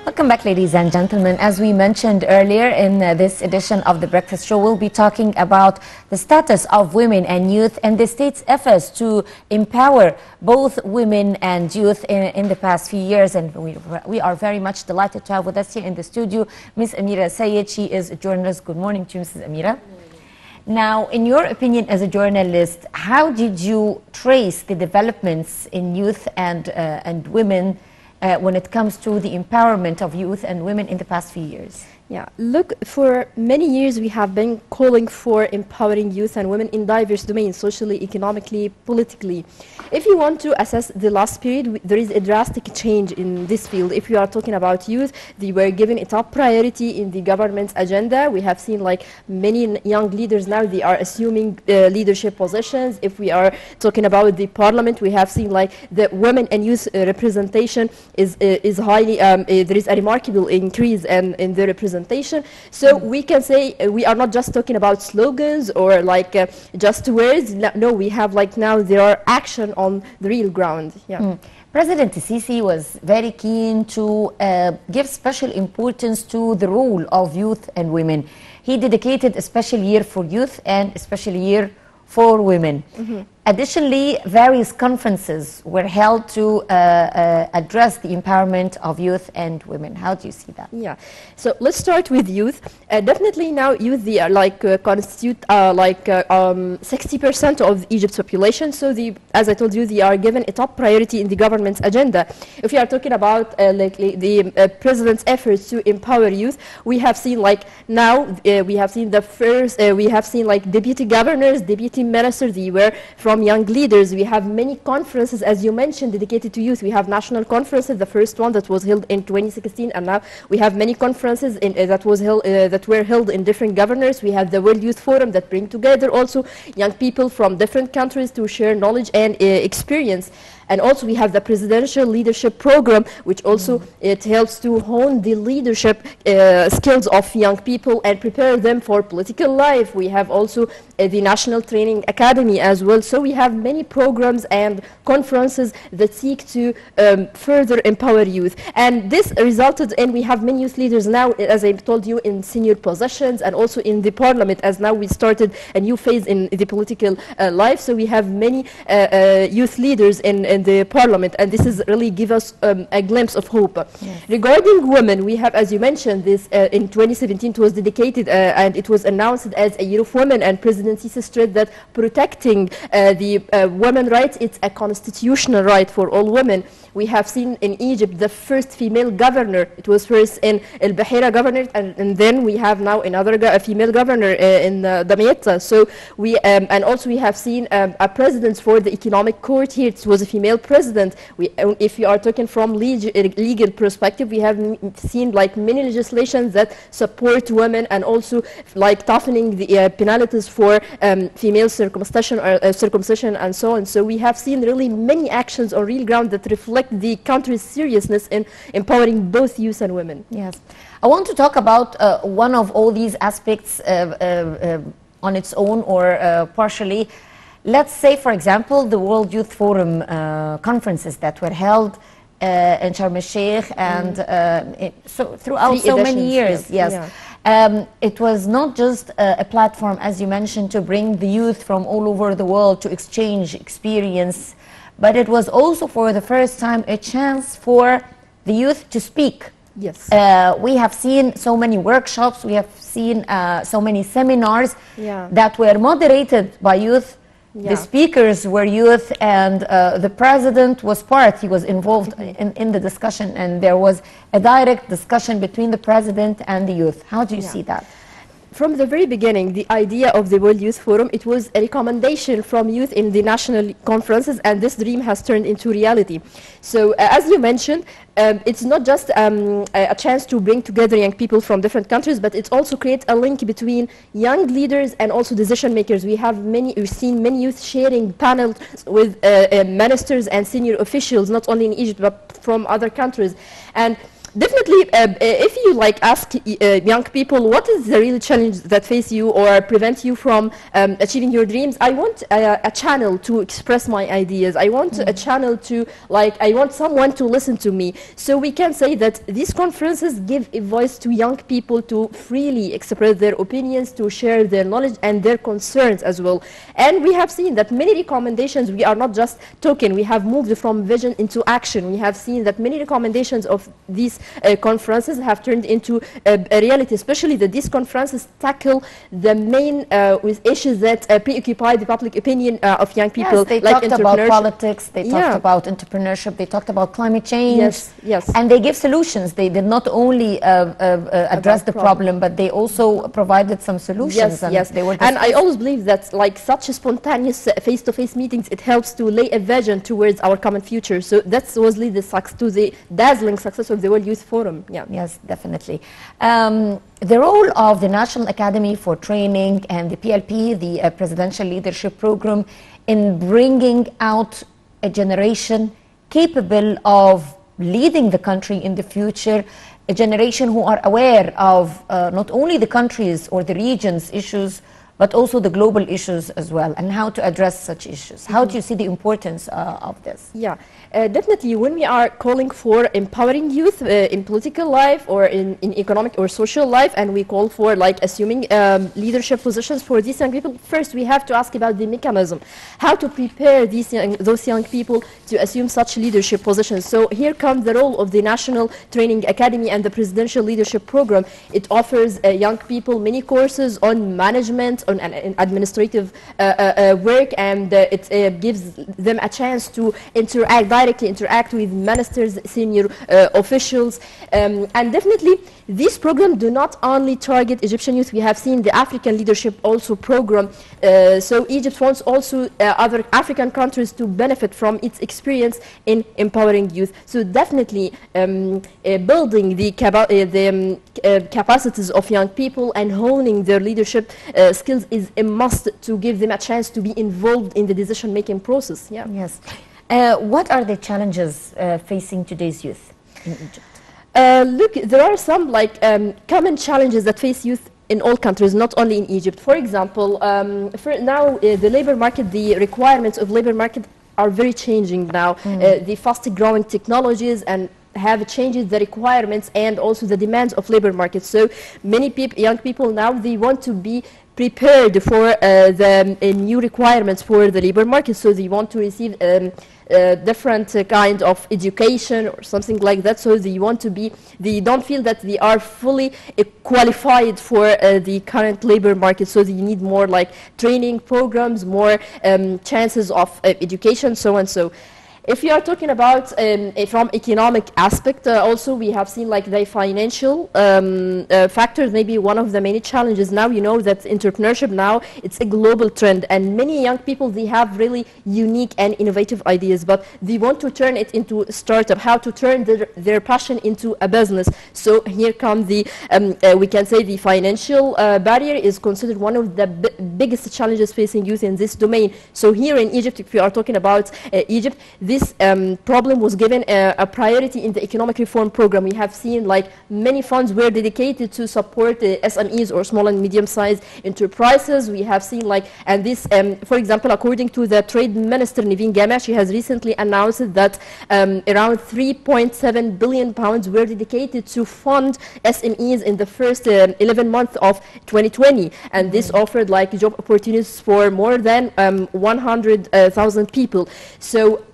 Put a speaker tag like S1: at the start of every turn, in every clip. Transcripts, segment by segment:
S1: Welcome back, ladies and gentlemen. As we mentioned earlier in this edition of The Breakfast Show, we'll be talking about the status of women and youth and the state's efforts to empower both women and youth in the past few years. And we are very much delighted to have with us here in the studio Ms. Amira Sayed. She is a journalist. Good morning to you, Mrs. Amira. Now, in your opinion as a journalist, how did you trace the developments in youth and women when it comes to the empowerment of youth and women in the past few years?
S2: Yeah, look, for many years we have been calling for empowering youth and women in diverse domains, socially, economically, politically. If you want to assess the last period, there is a drastic change in this field. If you are talking about youth, they were given a top priority in the government's agenda. We have seen like many young leaders now, they are assuming leadership positions. If we are talking about the parliament, we have seen like the women and youth representation is highly, there is a remarkable increase in the representation. So we can say we are not just talking about slogans or like just words. No, we have like now there are action on the real ground. Yeah.
S1: President Sisi was very keen to give special importance to the role of youth and women. He dedicated a special year for youth and a special year for women. Additionally, various conferences were held to address the empowerment of youth and women. How do you see that?
S2: Yeah, so let's start with youth. Definitely now youth, they are like constitute 60% of Egypt's population. So as I told you, they are given a top priority in the government's agenda. If we are talking about the president's efforts to empower youth, we have seen like now we have seen the first we have seen like deputy governors, deputy ministers. They were from young leaders. We have many conferences, as you mentioned, dedicated to youth. We have national conferences, the first one that was held in 2016, and now we have many conferences that were held in different governors. We have the World Youth Forum that bring together also young people from different countries to share knowledge and experience. And also we have the presidential leadership program, which also it helps to hone the leadership skills of young people and prepare them for political life. We have also the National Training Academy as well. So we have many programs and conferences that seek to further empower youth. And this resulted in we have many youth leaders now, as I told you, in senior positions and also in the parliament, as now we started a new phase in the political life. So we have many youth leaders in the parliament, and this is really give us a glimpse of hope.
S1: Yes.
S2: Regarding women, we have, as you mentioned, this in 2017 it was dedicated and it was announced as a year of women, and President Sisi stressed that protecting the women's rights, it's a constitutional right for all women. We have seen in Egypt the first female governor. It was first in El Bahira governorate, and then we have now another female governor in Damietta. So we and also we have seen a president for the economic court here. It was a female president. If you are talking from legal perspective, we have seen like many legislations that support women and also like toughening the penalties for female circumcision and so on. So we have seen really many actions on real ground that reflect the country's seriousness in empowering both youth and women.
S1: Yes. I want to talk about one of all these aspects on its own or partially. Let's say, for example, the World Youth Forum conferences that were held in Sharm el-Sheikh and so throughout so many years. Yes. Yeah. It was not just a platform, as you mentioned, to bring the youth from all over the world to exchange experience, but it was also for the first time a chance for the youth to speak.
S2: Yes.
S1: We have seen so many workshops, we have seen so many seminars that were moderated by youth. The speakers were youth, and the president was he was involved in the discussion, and there was a direct discussion between the president and the youth. How do you see that?
S2: From the very beginning, the idea of the World Youth Forum, it was a recommendation from youth in the national conferences, and this dream has turned into reality. So as you mentioned, it's not just a chance to bring together young people from different countries, but it also creates a link between young leaders and also decision makers. We've seen many youth sharing panels with ministers and senior officials, not only in Egypt, but from other countries. And Definitely, if you like ask young people what is the real challenge that face you or prevent you from achieving your dreams, I want a channel to express my ideas. I want a channel to I want someone to listen to me. So we can say that these conferences give a voice to young people to freely express their opinions, to share their knowledge and their concerns as well. And we have seen that many recommendations, we are not just talking, we have moved from vision into action. We have seen that many recommendations of these conferences have turned into a reality, especially that these conferences tackle the main issues that preoccupy the public opinion of young people.
S1: Yes, they talked about politics, they talked about entrepreneurship, they talked about climate change.
S2: Yes, yes.
S1: And they give solutions. They did not only address the problem, but they also provided some solutions.
S2: Yes,
S1: and
S2: yes.
S1: They were
S2: and I always believe that such a spontaneous face-to-face meetings, it helps to lay a vision towards our common future. So that was lead to the dazzling success of the World Youth Forum. Yeah.
S1: Yes, definitely. The role of the National Academy for Training and the PLP, the Presidential Leadership Program, in bringing out a generation capable of leading the country in the future, a generation who are aware of not only the country's or the region's issues, but also the global issues as well, and how to address such issues. How do you see the importance of this?
S2: Yeah, definitely when we are calling for empowering youth in political life or in economic or social life, and we call for assuming leadership positions for these young people, first we have to ask about the mechanism, how to prepare those young people to assume such leadership positions. So here comes the role of the National Training Academy and the Presidential Leadership Program. It offers young people many courses on management, on administrative work, and it gives them a chance to directly interact with ministers, senior officials, and definitely these programs do not only target Egyptian youth. We have seen the African Leadership also program, so Egypt wants also other African countries to benefit from its experience in empowering youth. So definitely building the capacities of young people and honing their leadership skills is a must to give them a chance to be involved in the decision-making process. Yeah.
S1: Yes. What are the challenges facing today's youth in Egypt?
S2: Look, there are some common challenges that face youth in all countries, not only in Egypt. For example, for now the labor market, the requirements of labor market are very changing now. The fast-growing technologies and have changed the requirements and also the demands of labor market. So many young people now, they want to be prepared for the new requirements for the labor market. So they want to receive different kind of education or something like that. So they want to be, they don't feel that they are fully qualified for the current labor market. So they need more training programs, more chances of education, so and so. If you are talking about from economic aspect, also we have seen the financial factors, maybe one of the many challenges now. You know that entrepreneurship now, it's a global trend, and many young people, they have really unique and innovative ideas, but they want to turn it into a startup, how to turn their passion into a business. So here comes the, we can say the financial barrier is considered one of the biggest challenges facing youth in this domain. So here in Egypt, if we are talking about Egypt, this problem was given a priority in the economic reform program. We have seen many funds were dedicated to support SMEs or small and medium-sized enterprises. We have seen and this, for example, according to the Trade Minister Niveen Gameh, she has recently announced that around 3.7 billion pounds were dedicated to fund SMEs in the first 11 months of 2020, and this offered job opportunities for more than 100,000 people. So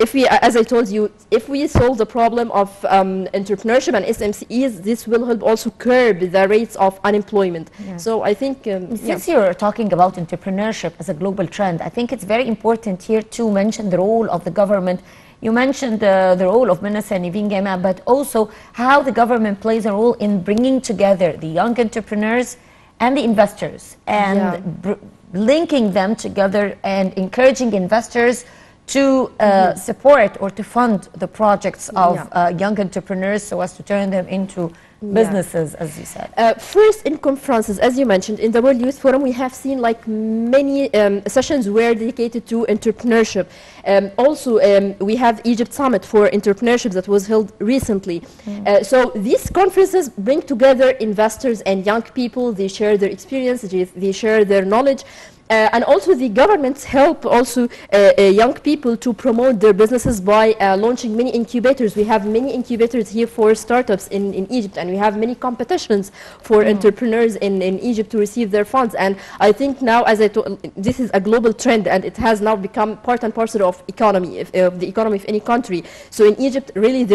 S2: if we, as I told you, if we solve the problem of entrepreneurship and SMEs, this will help also curb the rates of unemployment. Yes. So I think...
S1: Since you're talking about entrepreneurship as a global trend, I think it's very important here to mention the role of the government. You mentioned the role of Minister Niveen Gameh, but also how the government plays a role in bringing together the young entrepreneurs and the investors, and linking them together and encouraging investors to support or to fund the projects of young entrepreneurs so as to turn them into businesses, as you said.
S2: First, in conferences, as you mentioned, in the World Youth Forum, we have seen many sessions were dedicated to entrepreneurship. We have Egypt Summit for Entrepreneurship that was held recently. So these conferences bring together investors and young people. They share their experience, they share their knowledge. And also the governments help also young people to promote their businesses by launching many incubators. We have many incubators here for startups in Egypt, and we have many competitions for entrepreneurs in Egypt to receive their funds. And I think now, as I told, this is a global trend, and it has now become part and parcel of economy, the economy of any country. So in Egypt, really,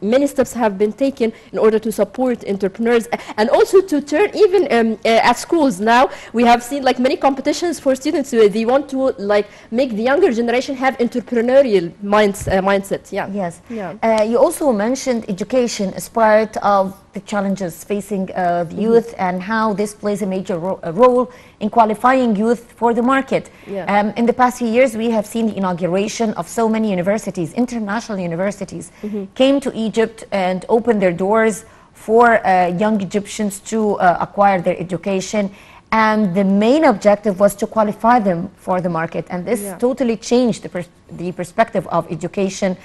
S2: many steps have been taken in order to support entrepreneurs, and also to turn even at schools. Now we have seen like many competitions for students who they want to like make the younger generation have entrepreneurial mindset. Yeah.
S1: Yes. Yeah. You also mentioned education as part of the challenges facing the youth, and how this plays a major role in qualifying youth for the market.
S2: Yeah.
S1: In the past few years, we have seen the inauguration of so many universities, international universities, came to Egypt and opened their doors for young Egyptians to acquire their education. And the main objective was to qualify them for the market. And this totally changed the perspective of education,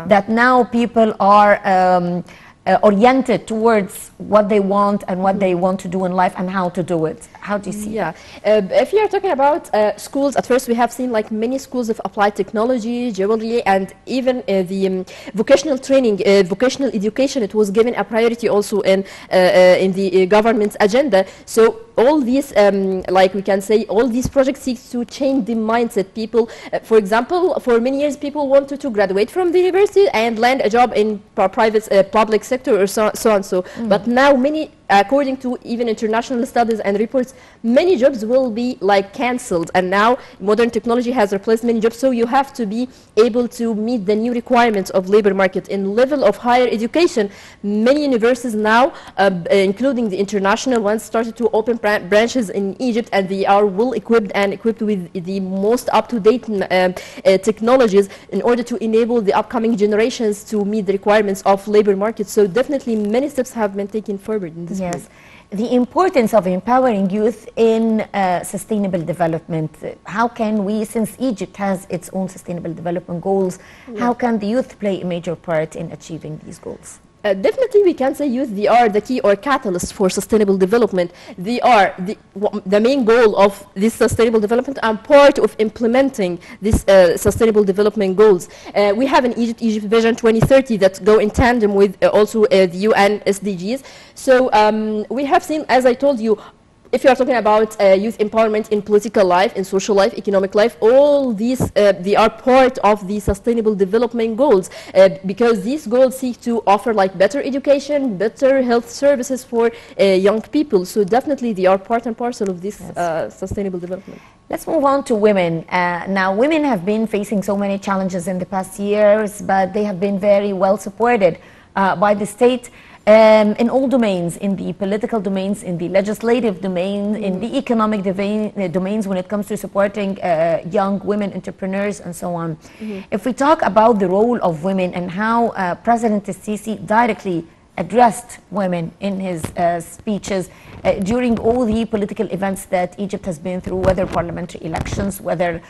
S1: that now people are oriented towards what they want and what they want to do in life and how to do it. How do you see it?
S2: If you are talking about schools, at first we have seen like many schools of applied technology, jewelry, and even the vocational training, vocational education. It was given a priority also in the government's agenda. So all these, like we can say, all these projects seek to change the mindset. People, for example, for many years people wanted to graduate from the university and land a job in private, public sector or so on. But now many, according to even international studies and reports, many jobs will be like cancelled, and now modern technology has replaced many jobs. So you have to be able to meet the new requirements of labor market. In level of higher education, many universities now, including the international ones, started to open branches in Egypt, and they are well equipped and equipped with the most up-to-date technologies in order to enable the upcoming generations to meet the requirements of labor market. So definitely many steps have been taken forward in this
S1: Yes.
S2: field.
S1: The importance of empowering youth in sustainable development. How can we, since Egypt has its own sustainable development goals, how can the youth play a major part in achieving these goals?
S2: Definitely we can say youth, they are the key or catalyst for sustainable development. They are the main goal of this sustainable development and part of implementing this sustainable development goals. We have in Egypt Vision 2030 that go in tandem with also the UN SDGs. So we have seen, as I told you, if you are talking about youth empowerment in political life, in social life, economic life, all these, they are part of the sustainable development goals, because these goals seek to offer like better education, better health services for young people. So definitely they are part and parcel of this sustainable development.
S1: Let's move on to women. Now, women have been facing so many challenges in the past years, but they have been very well supported by the state. In all domains, in the political domains, in the legislative domain, in the economic domains when it comes to supporting young women entrepreneurs and so on. If we talk about the role of women and how President Sisi directly addressed women in his speeches during all the political events that Egypt has been through, whether parliamentary elections, whether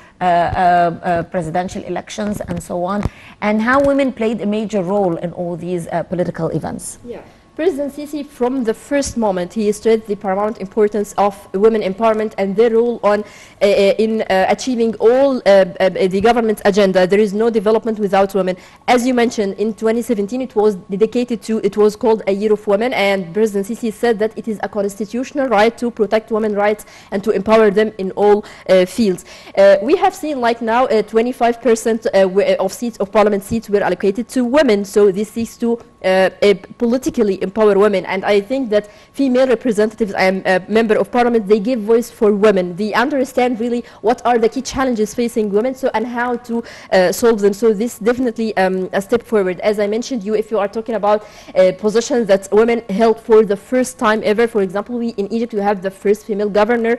S1: presidential elections and so on, and how women played a major role in all these political events.
S2: Yeah. President Sisi, from the first moment, he stressed the paramount importance of women empowerment and their role in achieving all the government's agenda. There is no development without women. As you mentioned, in 2017, it was dedicated to, it was called a Year of Women, and President Sisi said that it is a constitutional right to protect women's rights and to empower them in all fields. We have seen like now 25% of seats of parliament seats were allocated to women, so this seeks to politically empower women, and I think that female representatives and member of parliament, they give voice for women. They understand really what are the key challenges facing women, so and how to solve them. So this definitely a step forward. As I mentioned, if you are talking about positions that women held for the first time ever, for example, we in Egypt we have the first female governor,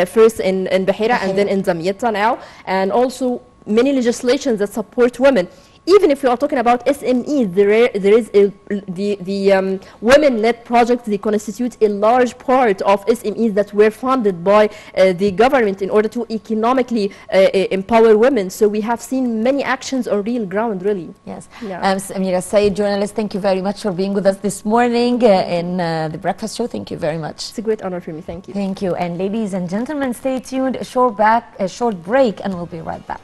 S2: first in Bahira and then in Damietta now, and also many legislations that support women. even if we are talking about SMEs, there is the women-led projects. They constitute a large part of SMEs that were funded by the government in order to economically empower women. So we have seen many actions on real ground, really.
S1: Yes.
S2: Yeah.
S1: Amira Said, journalist, thank you very much for being with us this morning in the Breakfast Show. Thank you very much.
S2: It's a great honor for me. Thank you.
S1: Thank you. And ladies and gentlemen, stay tuned. A short break, and we'll be right back.